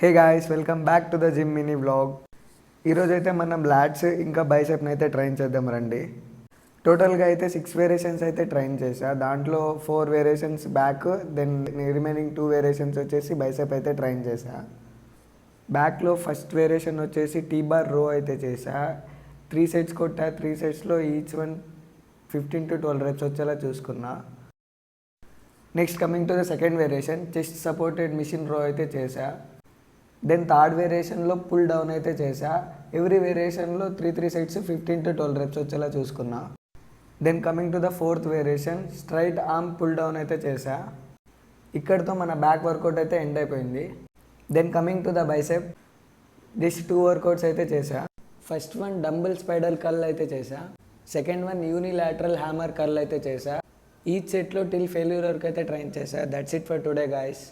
Hey guys, welcome back to the gym mini vlog. ఈరోజైతే మనం LADS ఇంకా బైసెప్ని అయితే ట్రైన్ చేద్దాం రండి. టోటల్గా అయితే 6 వేరియేషన్స్ అయితే ట్రైన్ చేశా. దాంట్లో 4 variations back, then remaining 2 variations వచ్చేసి బైసెప్ అయితే ట్రైన్ చేశా. బ్యాక్లో ఫస్ట్ వేరియేషన్ వచ్చేసి టీ బార్ రో అయితే చేశా. 3 సెట్స్ కొట్టా. 3 సెట్స్లో ఈచ్ వన్ 15 to 12 reps వచ్చేలా చూసుకున్నా. Next coming to the second variation, chest supported machine row అయితే చేశా. దెన్ థర్డ్ వేరియేషన్లో పుల్ డౌన్ అయితే చేశా. ఎవ్రీ వేరియేషన్లో 3 సెట్స్ 15 to 12 reps వచ్చేలా చూసుకున్నా. Then coming to the fourth variation, straight arm pull down అయితే చేశా. ఇక్కడితో మన బ్యాక్ వర్కౌట్ అయితే ఎండ్ అయిపోయింది. Then coming to the bicep, just 2 workouts అయితే చేశా. First one dumbbell spider curl అయితే చేశా. Second one unilateral hammer curl అయితే చేశా. ఈచ్ సెట్లో టిల్ ఫెయిల్యూర్ వరకు అయితే ట్రైన్ చేశా. That's it for today guys.